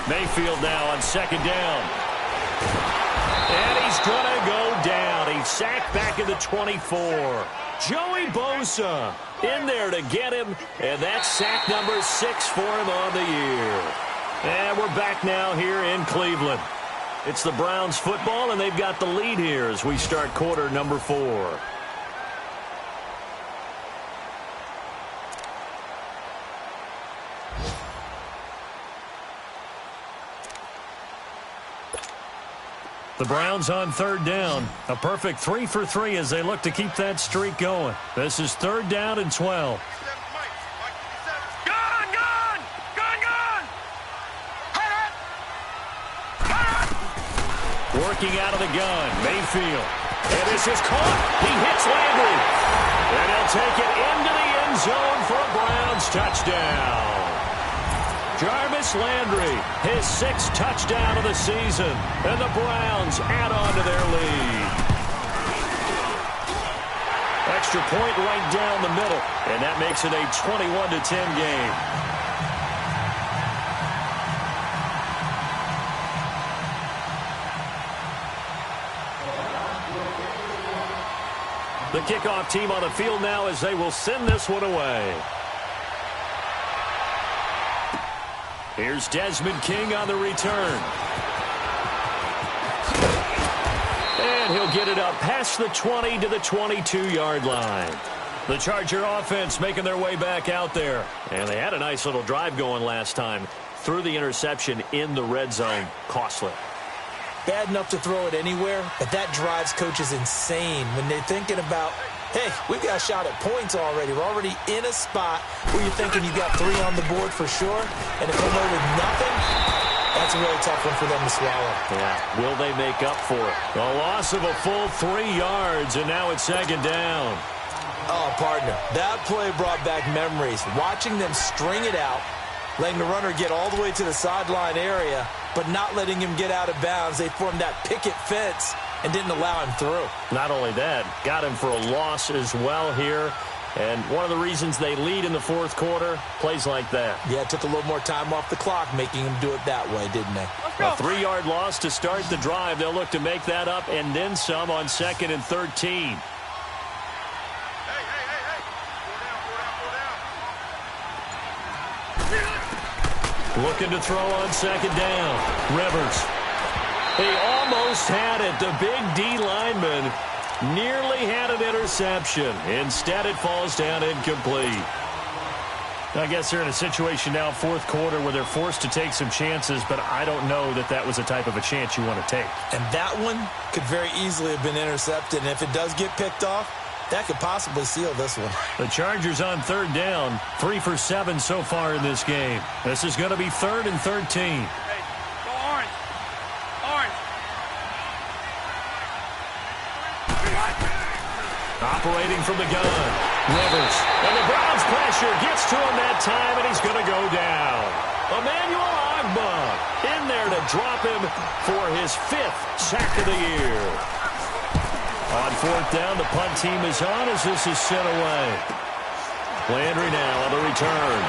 Mayfield now on 2nd down. And he's going to go down. He He's sacked back in the 24. Joey Bosa in there to get him, and that's sack number 6 for him on the year. And we're back now here in Cleveland. It's the Browns football, and they've got the lead here as we start quarter number 4. The Browns on third down. A perfect 3 for 3 as they look to keep that streak going. This is third down and 12. Working out of the gun, Mayfield. And this is caught. He hits Landry. And he'll take it into the end zone for a Browns touchdown. Jarvis Landry, his 6th touchdown of the season, and the Browns add on to their lead. Extra point right down the middle, and that makes it a 21-10 game. The kickoff team on the field now as they will send this one away. Here's Desmond King on the return. And he'll get it up past the 20 to the 22-yard line. The Charger offense making their way back out there. And they had a nice little drive going last time. Threw the interception in the red zone. Costly. Bad enough to throw it anywhere, but that drives coaches insane when they're thinking about, hey, we've got a shot at points already. We're already in a spot where you're thinking you got 3 on the board for sure, and if they're with nothing, that's a really tough one for them to swallow. Yeah, will they make up for it? A loss of a full 3 yards, and now it's second down. Oh, partner, that play brought back memories. Watching them string it out, letting the runner get all the way to the sideline area, but not letting him get out of bounds. They formed that picket fence and didn't allow him through. Not only that, got him for a loss as well here. And one of the reasons they lead in the fourth quarter, plays like that. Yeah, it took a little more time off the clock, making him do it that way, didn't they? A 3-yard loss to start the drive. They'll look to make that up and then some on 2nd and 13. Looking to throw on 2nd down. Rivers. He almost had it. The big D lineman nearly had an interception. Instead, it falls down incomplete. I guess they're in a situation now, fourth quarter, where they're forced to take some chances, but I don't know that that was the type of a chance you want to take. And that one could very easily have been intercepted, and if it does get picked off, that could possibly seal this one. The Chargers on third down, 3 for 7 so far in this game. This is going to be 3rd and 13. Hey, go orange. Orange. Operating from the gun, Rivers. And the Browns pressure gets to him that time, and he's going to go down. Emmanuel Ogbah in there to drop him for his 5th sack of the year. On 4th down, the punt team is on as this is sent away. Landry now on the return.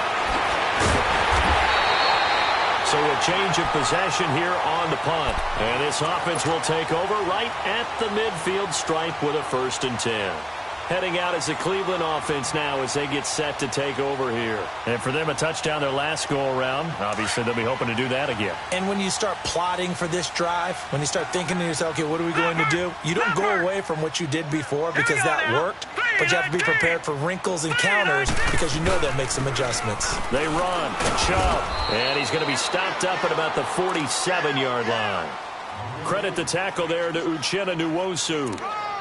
So a change of possession here on the punt. And this offense will take over right at the midfield stripe with a 1st and 10. Heading out as the Cleveland offense now as they get set to take over here. And for them, a touchdown their last go-around. Obviously, they'll be hoping to do that again. And when you start plotting for this drive, when you start thinking to yourself, okay, what are we going to do? You don't go away from what you did before because that worked, but you have to be prepared for wrinkles and counters because you know they'll make some adjustments. They run, Chubb, and he's going to be stopped up at about the 47-yard line. Credit the tackle there to Uchenna Nwosu.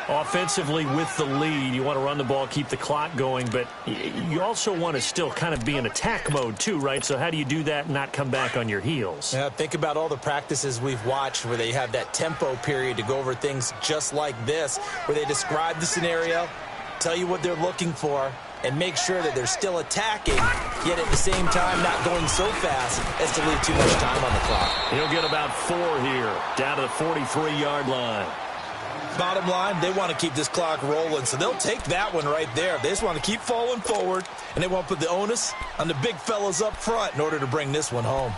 Offensively with the lead, you want to run the ball, keep the clock going, but you also want to still kind of be in attack mode too, right? So how do you do that and not come back on your heels? Yeah, think about all the practices we've watched where they have that tempo period to go over things just like this, where they describe the scenario, tell you what they're looking for, and make sure that they're still attacking, yet at the same time not going so fast as to leave too much time on the clock. He'll get about 4 here, down to the 43-yard line. Bottom line, they want to keep this clock rolling, so they'll take that one right there. They just want to keep falling forward, and they want to put the onus on the big fellas up front in order to bring this one home.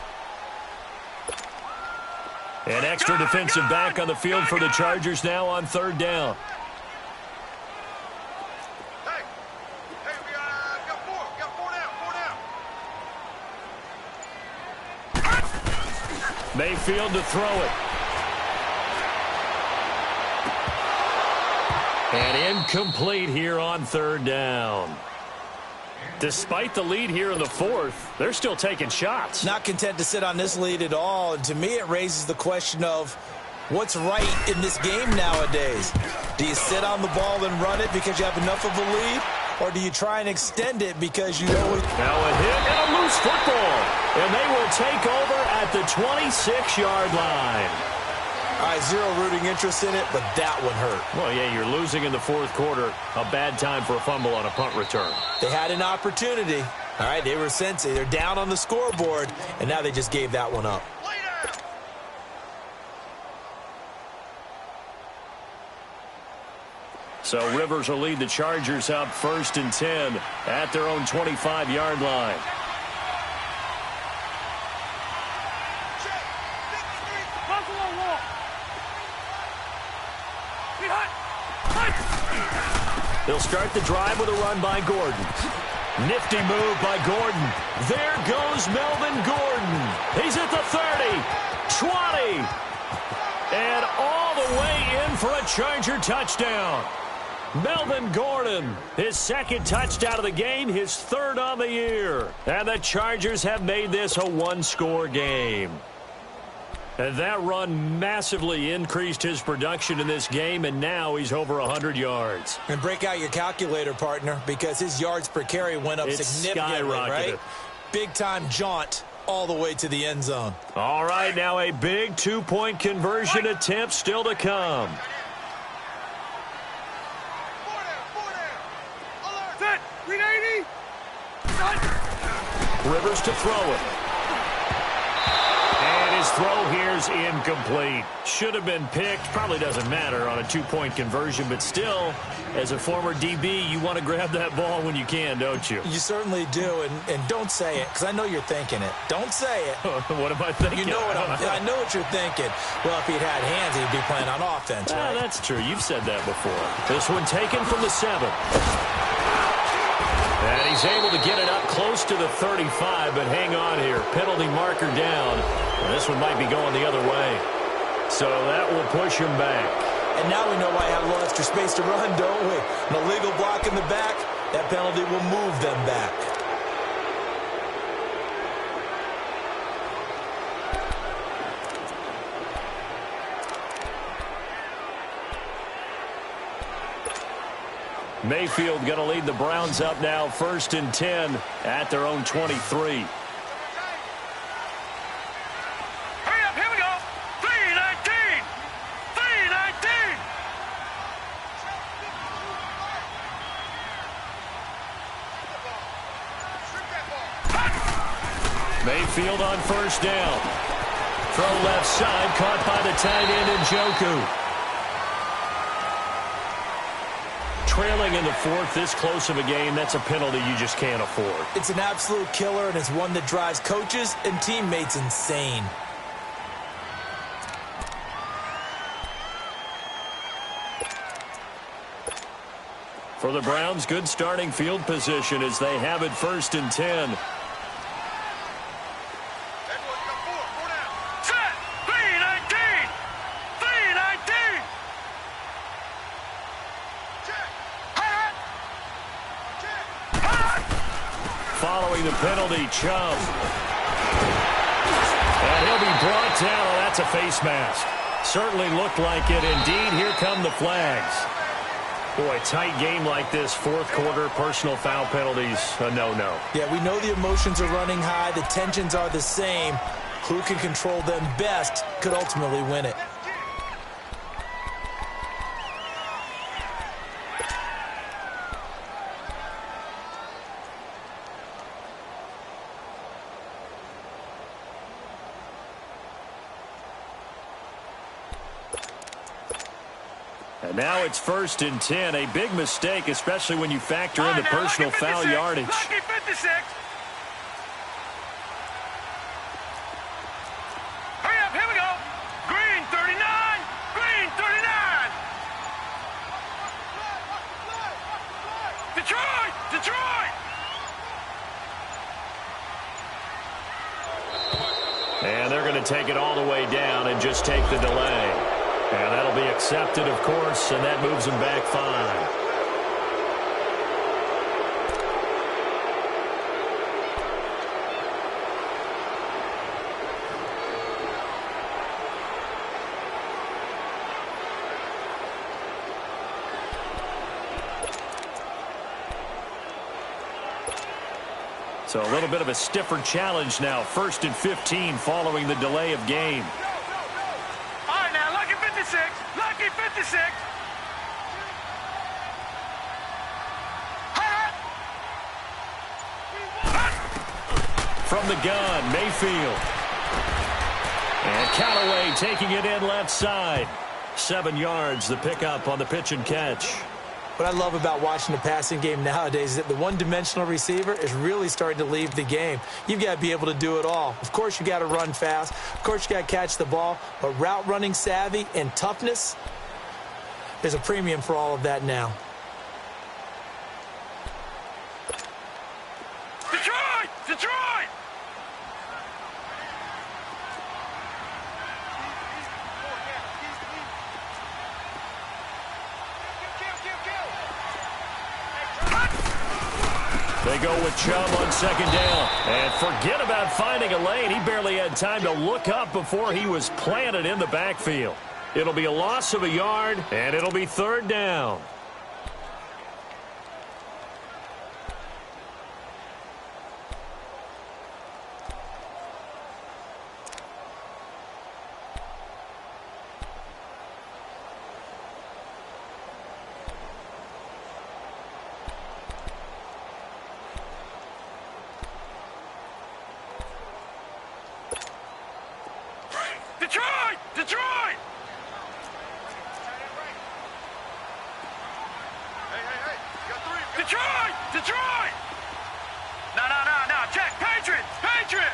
An extra defensive back on the field for the Chargers now on 3rd down. Mayfield to throw it. And incomplete here on third down. Despite the lead here in the fourth, they're still taking shots. Not content to sit on this lead at all. And to me, it raises the question of what's right in this game nowadays. Do you sit on the ball and run it because you have enough of a lead? Or do you try and extend it because you know it? Now a hit and a loose football. And they will take over at the 26-yard line. All right, zero rooting interest in it, but that one hurt. Well, yeah, you're losing in the fourth quarter. A bad time for a fumble on a punt return. They had an opportunity. All right, they were sensing. They're down on the scoreboard, and now they just gave that one up. So Rivers will lead the Chargers up 1st and 10 at their own 25-yard line. They'll start the drive with a run by Gordon. Nifty move by Gordon. There goes Melvin Gordon. He's at the 30, 20, and all the way in for a Charger touchdown. Melvin Gordon, his second touchdown of the game, his third on the year. And the Chargers have made this a one-score game. And that run massively increased his production in this game, and now he's over 100 yards. And break out your calculator, partner, because his yards per carry went up significantly, right? Big-time jaunt all the way to the end zone. All right, now a big two-point conversion attempt still to come. Rivers to throw it. And his throw here's incomplete. Should have been picked. Probably doesn't matter on a two-point conversion, but still, as a former DB, you want to grab that ball when you can, don't you? You certainly do, and don't say it, because I know you're thinking it. Don't say it. What am I thinking? You know what I know what you're thinking. Well, if he'd had hands, he'd be playing on offense, right? That's true. You've said that before. This one taken from the 7. And he's able to get it up close to the 35, but hang on here. Penalty marker down. And this one might be going the other way. So that will push him back. And now we know why I have a little extra space to run, don't we? An illegal block in the back, that penalty will move them back. Mayfield going to lead the Browns up now 1st and 10 at their own 23. Hurry up, here we go. 3-19. 3-19. Mayfield on 1st down. Throw left side, caught by the tight end Njoku. Trailing in the 4th, this close of a game, that's a penalty you just can't afford. It's an absolute killer, and it's one that drives coaches and teammates insane. For the Browns, good starting field position as they have it 1st and 10. Following the penalty, Chubb. And he'll be brought down. Oh, that's a face mask. Certainly looked like it. Indeed, here come the flags. Boy, tight game like this, fourth quarter, personal foul penalties, a no-no. Yeah, we know the emotions are running high. The tensions are the same. Who can control them best could ultimately win it. And now it's 1st and 10. A big mistake, especially when you factor in the personal foul yardage. Lucky 56. Hurry up, here we go. Green 39. Green 39. Detroit! Detroit! And they're going to take it all the way down and just take the delay. And that'll be accepted, of course, and that moves them back 5. So a little bit of a stiffer challenge now. 1st and 15 following the delay of game. All right, now, lucky 56. Lucky 56. From the gun, Mayfield. And Callaway taking it in left side. 7 yards, the pickup on the pitch and catch. What I love about watching the passing game nowadays is that the one-dimensional receiver is really starting to leave the game. You've got to be able to do it all. Of course, you got to run fast. Of course, you got to catch the ball. But route running savvy and toughness, there's a premium for all of that now. Detroit! Detroit! They go with Chubb on 2nd down. And forget about finding a lane. He barely had time to look up before he was planted in the backfield. It'll be a loss of a yard, and it'll be 3rd down. Detroit! Detroit! Detroit! Detroit! No. Check. Patriots! Patriots!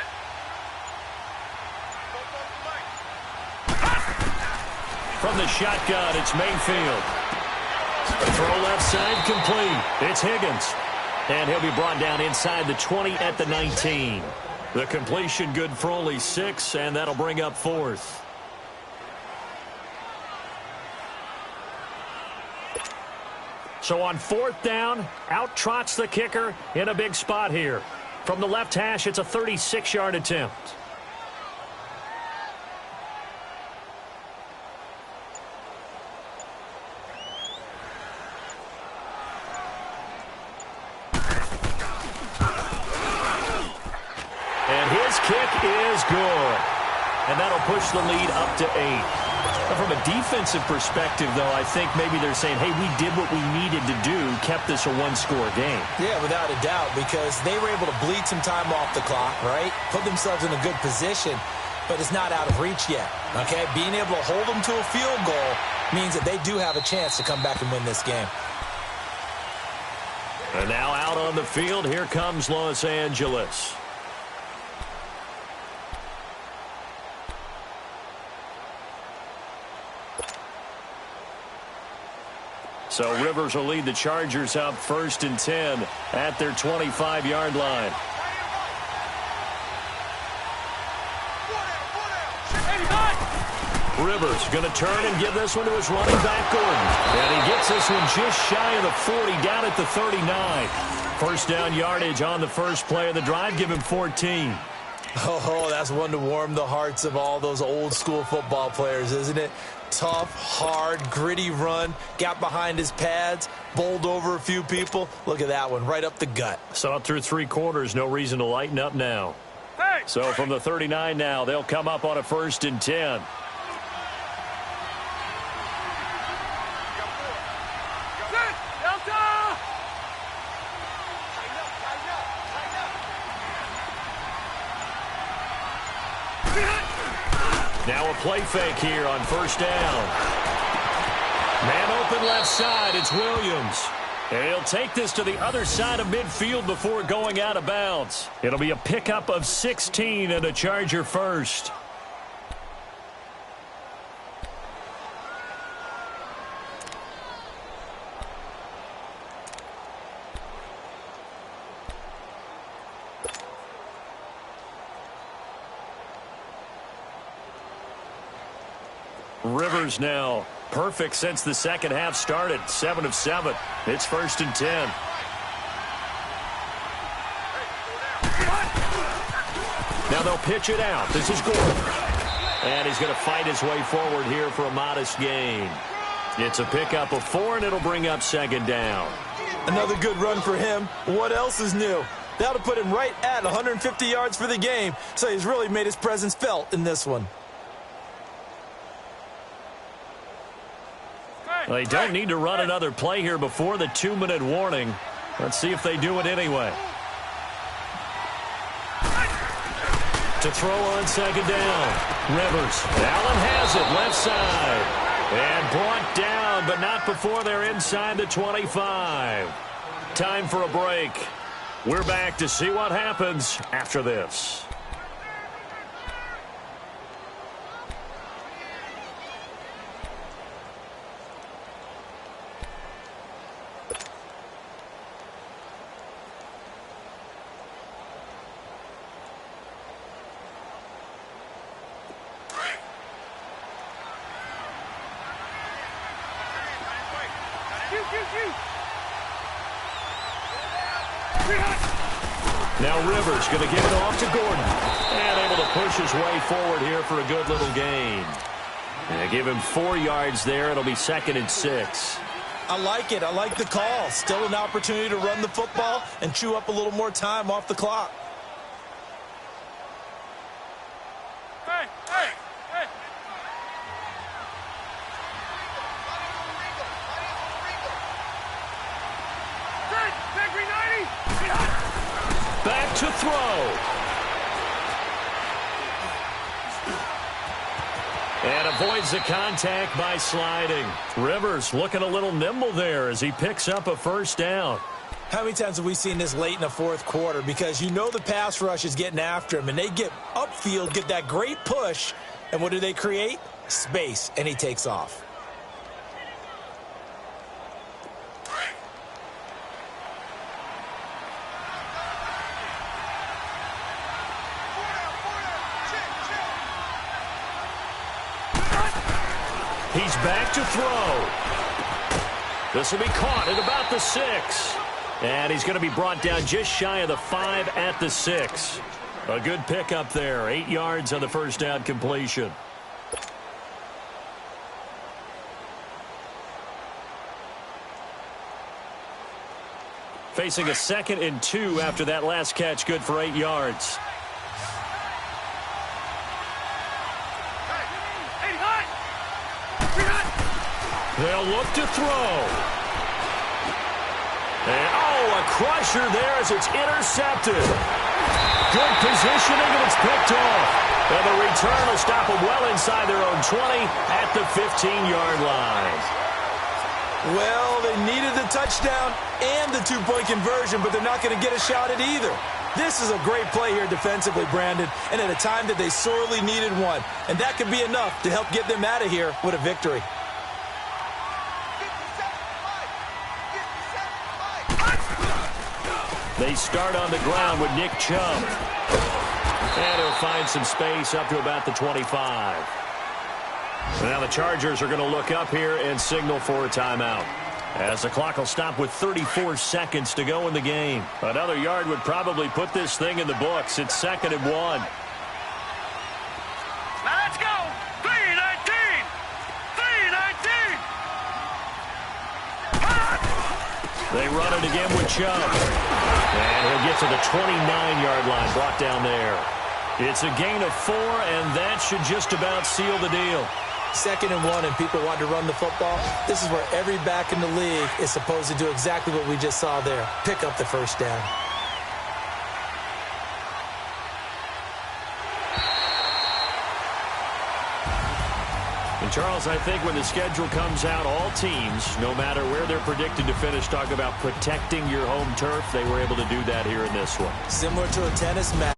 From the shotgun, it's Mayfield. Throw left side, complete. It's Higgins. And he'll be brought down inside the 20 at the 19. The completion good for only 6, and that'll bring up 4th. So on 4th down, out trots the kicker in a big spot here. From the left hash, it's a 36-yard attempt. And his kick is good. And that'll push the lead up to 8. From a defensive perspective, though, I think maybe they're saying, hey, we did what we needed to do, kept this a one-score game. Yeah, without a doubt, because they were able to bleed some time off the clock, right? Put themselves in a good position, but it's not out of reach yet, okay? Being able to hold them to a field goal means that they do have a chance to come back and win this game. And now out on the field, here comes Los Angeles. So Rivers will lead the Chargers up 1st and 10 at their 25-yard line. Rivers going to turn and give this one to his running back, Gordon. And he gets this one just shy of the 40, down at the 39. 1st down yardage on the first play of the drive. Give him 14. Oh, that's one to warm the hearts of all those old-school football players, isn't it? Tough, hard, gritty run, got behind his pads, bowled over a few people. Look at that one, right up the gut. Saw it through 3 quarters, no reason to lighten up now. Hey! So from the 39 now, they'll come up on a 1st and 10. Now a play fake here on 1st down. Man open left side, it's Williams. And he'll take this to the other side of midfield before going out of bounds. It'll be a pickup of 16 and a Charger first. Rivers now perfect since the second half started. 7 of 7. It's 1st and 10. Now they'll pitch it out. This is Gordon. And he's going to fight his way forward here for a modest gain. It's a pickup of 4, and it'll bring up 2nd down. Another good run for him. What else is new? That'll put him right at 150 yards for the game, so he's really made his presence felt in this one. They don't need to run another play here before the 2-minute warning. Let's see if they do it anyway. To throw on 2nd down. Rivers. Allen has it left side. And brought down, but not before they're inside the 25. Time for a break. We're back to see what happens after this. Now Rivers going to give it off to Gordon. And able to push his way forward here for a good little gain. And give him 4 yards there. It'll be 2nd and 6. I like it. I like the call. Still an opportunity to run the football and chew up a little more time off the clock. Back to throw. And avoids the contact by sliding. Rivers looking a little nimble there as he picks up a 1st down. How many times have we seen this late in the 4th quarter? Because you know the pass rush is getting after him, and they get upfield, get that great push, and what do they create? Space, and he takes off. He's back to throw. This will be caught at about the 6. And he's going to be brought down just shy of the 5 at the 6. A good pickup there. 8 yards on the 1st down completion. Facing a 2nd and 2 after that last catch. Good for 8 yards. They'll look to throw. And, a crusher there as it's intercepted. Good positioning, and it's picked off. And the return will stop them well inside their own 20 at the 15-yard line. Well, they needed the touchdown and the 2-point conversion, but they're not going to get a shot at either. This is a great play here defensively, Brandon, and at a time that they sorely needed one. And that could be enough to help get them out of here with a victory. They start on the ground with Nick Chubb. And he'll find some space up to about the 25. Now the Chargers are going to look up here and signal for a timeout, as the clock will stop with 34 seconds to go in the game. Another yard would probably put this thing in the books. It's 2nd and 1. Now let's go. 3-19. 3-19. They run it again with Chubb. And he'll get to the 29-yard line, brought down there. It's a gain of 4, and that should just about seal the deal. 2nd and 1, and people want to run the football. This is where every back in the league is supposed to do exactly what we just saw there. Pick up the 1st down. And Charles, I think when the schedule comes out, all teams, no matter where they're predicted to finish, talk about protecting your home turf. They were able to do that here in this one. Similar to a tennis match.